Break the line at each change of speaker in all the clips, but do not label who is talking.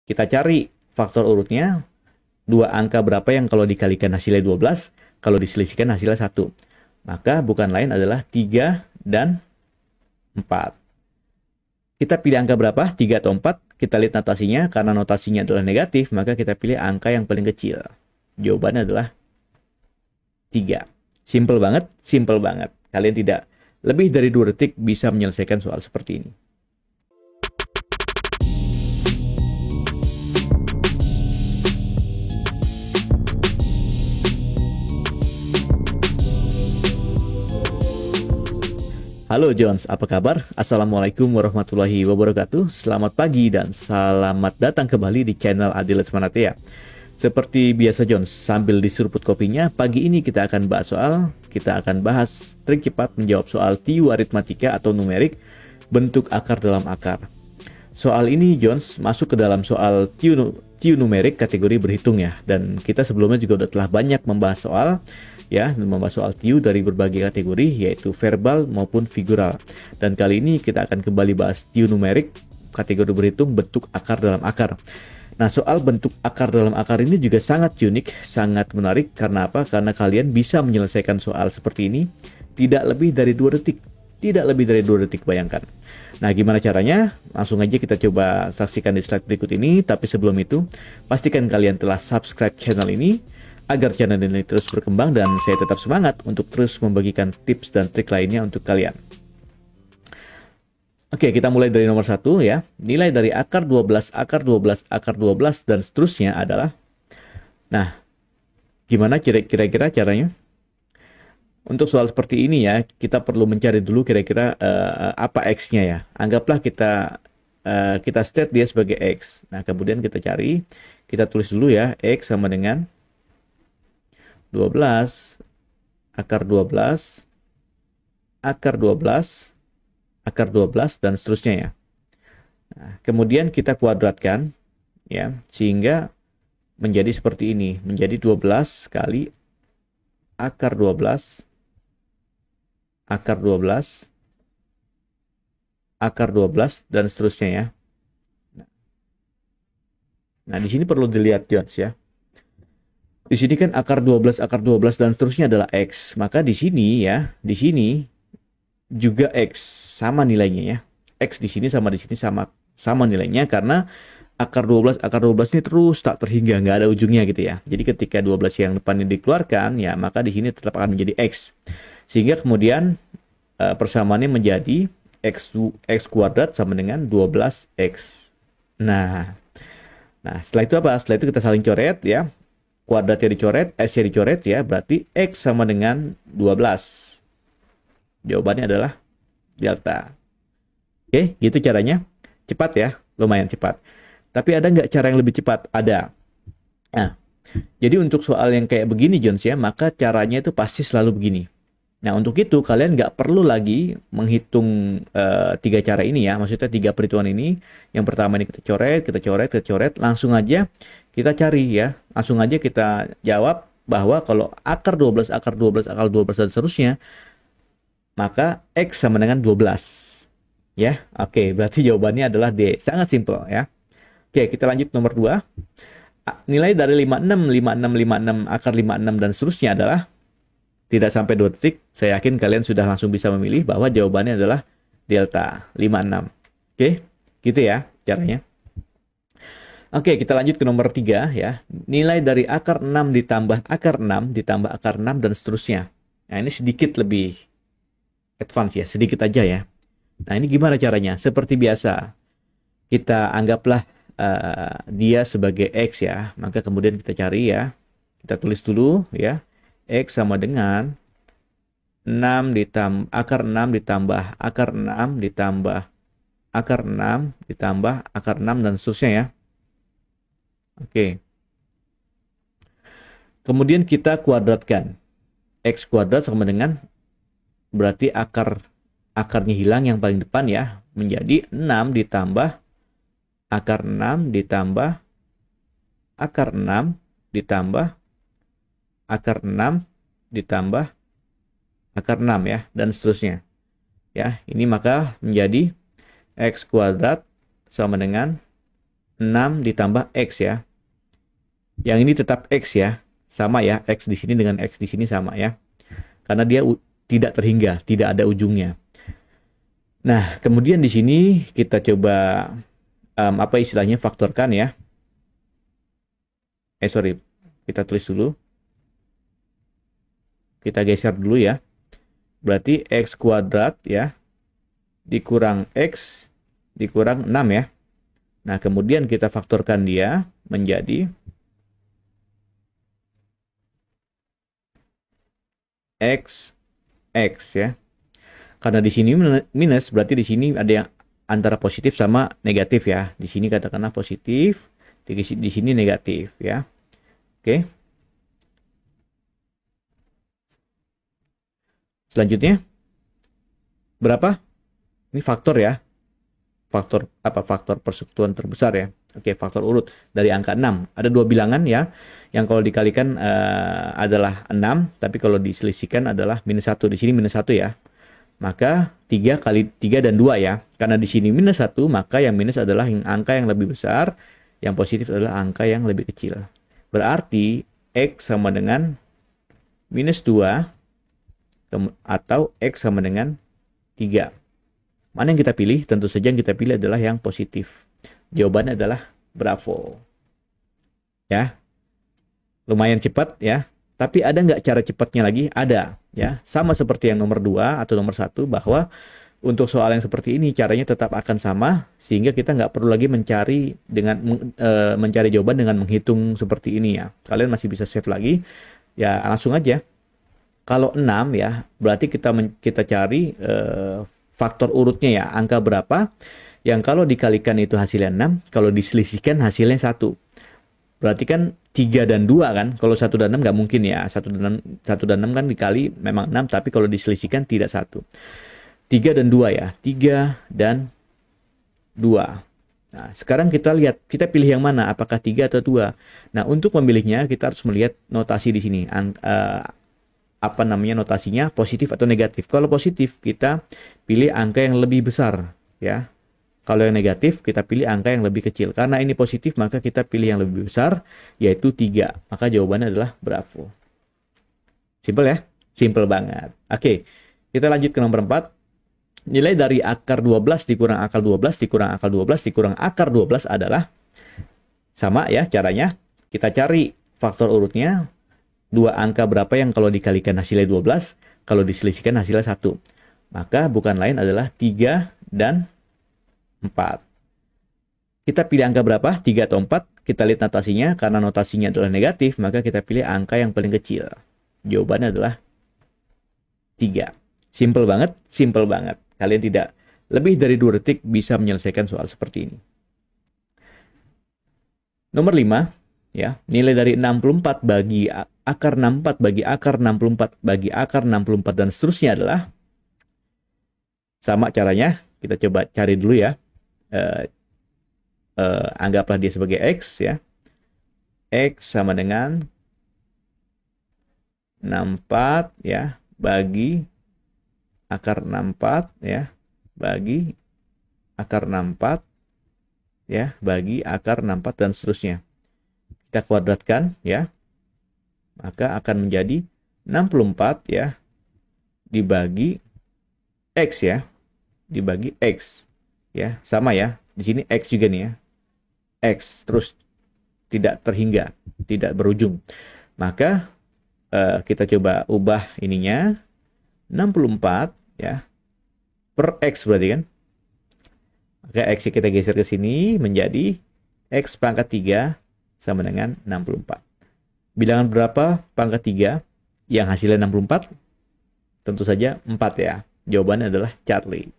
Kita cari faktor urutnya, dua angka berapa yang kalau dikalikan hasilnya 12, kalau diselisihkan hasilnya 1. Maka bukan lain adalah 3 dan 4. Kita pilih angka berapa? 3 atau 4? Kita lihat notasinya. Karena notasinya adalah negatif, maka kita pilih angka yang paling kecil. Jawabannya adalah 3. Simple banget, simple banget. Kalian tidak lebih dari 2 detik bisa menyelesaikan soal seperti ini. Halo Jones, apa kabar? Assalamualaikum warahmatullahi wabarakatuh. Selamat pagi dan selamat datang kembali di channel Adil Lesmanatea. Seperti biasa Jones, sambil diseruput kopinya, pagi ini kita akan bahas trik cepat menjawab soal TIU aritmatika atau numerik bentuk akar dalam akar. Soal ini Jones masuk ke dalam soal TIU numerik kategori berhitung ya. Dan kita sebelumnya juga telah banyak membahas soal TIU dari berbagai kategori yaitu verbal maupun figural. Dan kali ini kita akan kembali bahas TIU numerik kategori berhitung bentuk akar dalam akar. Nah, soal bentuk akar dalam akar ini juga sangat unik, sangat menarik. Karena apa? Karena kalian bisa menyelesaikan soal seperti ini tidak lebih dari 2 detik. Tidak lebih dari 2 detik, bayangkan. Nah, gimana caranya? Langsung aja kita coba saksikan di slide berikut ini. Tapi sebelum itu, pastikan kalian telah subscribe channel ini agar channel ini terus berkembang dan saya tetap semangat untuk terus membagikan tips dan trik lainnya untuk kalian. Oke, kita mulai dari nomor 1 ya. Nilai dari akar 12, akar 12, akar 12 dan seterusnya adalah. Nah, gimana kira-kira caranya? Untuk soal seperti ini ya, kita perlu mencari dulu kira-kira apa X-nya ya. Anggaplah kita state dia sebagai X. Nah, kemudian kita cari, kita tulis dulu ya, X sama dengan 12, akar 12, akar 12, akar 12, dan seterusnya ya. Nah, kemudian kita kuadratkan, ya, sehingga menjadi seperti ini. Menjadi 12 kali akar 12, akar 12, akar 12, dan seterusnya ya. Nah, di sini perlu dilihat, Jones, ya. Di sini kan akar 12, dan seterusnya adalah X. Maka di sini ya, di sini juga X sama nilainya ya. X di sini sama sama nilainya karena akar 12 ini terus tak terhingga, nggak ada ujungnya gitu ya. Jadi ketika 12 yang depannya dikeluarkan ya, maka di sini tetap akan menjadi X. Sehingga kemudian persamaannya menjadi X kuadrat sama dengan 12X. Nah, setelah itu apa? Setelah itu kita saling coret ya. Kuadratnya dicoret, S-nya dicoret ya, berarti X sama dengan 12. Jawabannya adalah delta. Oke, gitu caranya. Cepat ya, lumayan cepat. Tapi ada nggak cara yang lebih cepat? Ada. Nah, jadi untuk soal yang kayak begini Jones ya, maka caranya itu pasti selalu begini. Nah, untuk itu kalian nggak perlu lagi menghitung 3 cara ini ya. Maksudnya 3 perhitungan ini. Yang pertama ini kita coret, langsung aja kita cari ya. Langsung aja kita jawab bahwa kalau akar 12, akar 12, akar 12 dan seterusnya, maka X sama dengan 12. Ya, oke. Berarti jawabannya adalah D. Sangat simpel ya. Oke, kita lanjut nomor 2. Nilai dari 56, 56, 56, akar 56 dan seterusnya adalah tidak sampai 2 detik. Saya yakin kalian sudah langsung bisa memilih bahwa jawabannya adalah delta 56. Oke, gitu ya caranya. Oke, kita lanjut ke nomor 3 ya. Nilai dari akar 6 ditambah akar 6 ditambah akar 6 dan seterusnya. Nah, ini sedikit lebih advance ya, sedikit aja ya. Nah, ini gimana caranya? Seperti biasa, kita anggaplah dia sebagai X ya. Maka kemudian kita cari ya. Kita tulis dulu ya. X sama dengan 6 ditambah akar 6 ditambah akar 6 ditambah akar 6 ditambah akar 6 dan seterusnya ya. Oke. Kemudian kita kuadratkan. X kuadrat sama dengan berarti akarnya hilang yang paling depan ya, menjadi 6 ditambah akar 6 ditambah akar 6 ditambah akar 6 ditambah akar 6 ya, dan seterusnya. Ya, ini maka menjadi X kuadrat sama dengan 6 ditambah X ya. Yang ini tetap X ya. Sama ya, X di sini dengan X di sini sama ya. Karena dia tidak terhingga, tidak ada ujungnya. Nah, kemudian di sini kita coba apa istilahnya faktorkan ya. Sorry, kita tulis dulu. Kita geser dulu ya. Berarti X kuadrat ya, dikurang X, dikurang 6 ya. Nah, kemudian kita faktorkan dia menjadi X, X ya. Karena di sini minus, berarti di sini ada yang antara positif sama negatif ya. Di sini katakanlah positif, di sini negatif ya. Oke. Selanjutnya berapa? Ini faktor ya. Faktor apa? Faktor persekutuan terbesar ya. Oke, faktor urut dari angka 6. Ada dua bilangan ya. Yang kalau dikalikan adalah 6, tapi kalau diselisihkan adalah minus 1. Di sini minus 1 ya. Maka 3 kali 3 dan 2 ya. Karena di sini minus 1, maka yang minus adalah angka yang lebih besar, yang positif adalah angka yang lebih kecil. Berarti X sama dengan minus 2 atau X sama dengan 3. Mana yang kita pilih? Tentu saja yang kita pilih adalah yang positif. Jawabannya adalah bravo. Ya, lumayan cepat ya. Tapi ada nggak cara cepatnya lagi? Ada ya. Sama seperti yang nomor 2 atau nomor 1, bahwa untuk soal yang seperti ini caranya tetap akan sama, sehingga kita nggak perlu lagi mencari mencari jawaban dengan menghitung seperti ini ya. Kalian masih bisa save lagi. Ya langsung aja. Kalau 6 ya, berarti kita cari faktor urutnya ya, angka berapa yang kalau dikalikan itu hasilnya 6, kalau diselisihkan hasilnya 1. Berarti kan 3 dan 2 kan, kalau 1 dan 6 nggak mungkin ya, 1 dan 6 kan dikali memang 6, tapi kalau diselisihkan tidak 1. 3 dan 2 ya, 3 dan 2. Nah, sekarang kita lihat, kita pilih yang mana, apakah 3 atau 2. Nah, untuk memilihnya kita harus melihat notasi di sini. Apa namanya notasinya, positif atau negatif. Kalau positif kita pilih angka yang lebih besar ya. Kalau yang negatif kita pilih angka yang lebih kecil. Karena ini positif maka kita pilih yang lebih besar, yaitu 3. Maka jawabannya adalah bravo. Simpel ya? Simpel banget. Oke, kita lanjut ke nomor 4. Nilai dari akar 12 dikurang akar 12 dikurang akar 12 dikurang akar 12 adalah sama ya caranya. Kita cari faktor urutnya. Dua angka berapa yang kalau dikalikan hasilnya 12, kalau diselisihkan hasilnya 1. Maka bukan lain adalah 3 dan 4. Kita pilih angka berapa? 3 atau 4? Kita lihat notasinya. Karena notasinya adalah negatif, maka kita pilih angka yang paling kecil. Jawabannya adalah 3. Simple banget, simple banget. Kalian tidak lebih dari 2 detik bisa menyelesaikan soal seperti ini. Nomor 5. Ya, nilai dari 64 bagi akar 64 bagi akar 64 bagi akar 64 dan seterusnya adalah sama caranya. Kita coba cari dulu ya. Anggaplah dia sebagai X ya. X sama dengan 64 ya bagi akar 64 ya bagi akar 64 ya bagi akar 64 dan seterusnya. Kita kuadratkan ya. Maka akan menjadi 64 ya dibagi X ya. Dibagi X. Ya, sama ya. Di sini X juga nih ya. X terus tidak terhingga, tidak berujung. Maka kita coba ubah ininya 64 ya per X berarti kan. Maka X kita geser ke sini menjadi X pangkat 3 sama dengan 64. Bilangan berapa pangkat 3 yang hasilnya 64? Tentu saja 4 ya. Jawabannya adalah Charlie.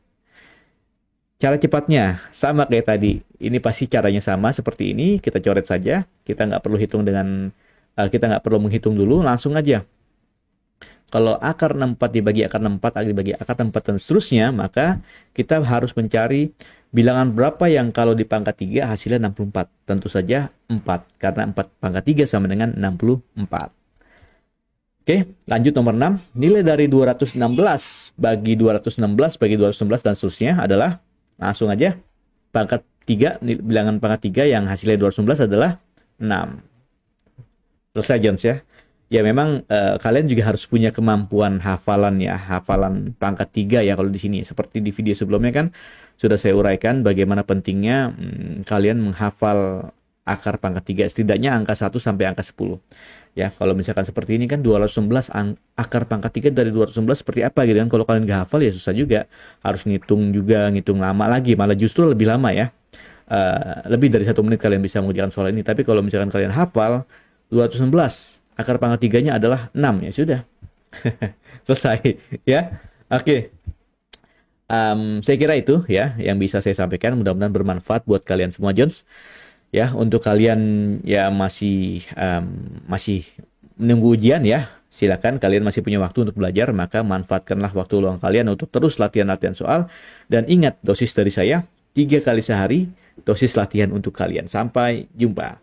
Cara cepatnya sama kayak tadi. Ini pasti caranya sama seperti ini. Kita coret saja. Kita nggak perlu hitung kita nggak perlu menghitung dulu. Langsung aja. Kalau akar 64 dibagi akar 64 dibagi akar 64 dan seterusnya, maka kita harus mencari bilangan berapa yang kalau di pangkat 3 hasilnya 64. Tentu saja 4. Karena 4 pangkat 3 sama dengan 64. Oke, lanjut nomor 6. Nilai dari 216 bagi 216 bagi 216 dan seterusnya adalah langsung aja pangkat bilangan pangkat 3 yang hasilnya 216 adalah 6. Selesai Jones ya. Ya memang kalian juga harus punya kemampuan hafalan ya, hafalan pangkat 3 ya kalau di sini. Seperti di video sebelumnya kan sudah saya uraikan bagaimana pentingnya kalian menghafal akar pangkat 3, setidaknya angka 1 sampai angka 10. Ya, kalau misalkan seperti ini kan 211 akar pangkat 3 dari 211 seperti apa gitu kan. Kalau kalian nggak hafal ya susah juga. Harus ngitung juga, ngitung lama lagi, malah justru lebih lama ya. Lebih dari 1 menit kalian bisa mengerjakan soal ini. Tapi kalau misalkan kalian hafal 216 akar pangkat 3-nya adalah 6, ya sudah. Selesai ya. Oke. Saya kira itu ya yang bisa saya sampaikan, mudah-mudahan bermanfaat buat kalian semua Jones. Ya, untuk kalian ya masih menunggu ujian ya, silakan, kalian masih punya waktu untuk belajar, maka manfaatkanlah waktu luang kalian untuk terus latihan-latihan soal. Dan ingat, dosis dari saya 3 kali sehari, dosis latihan untuk kalian. Sampai jumpa.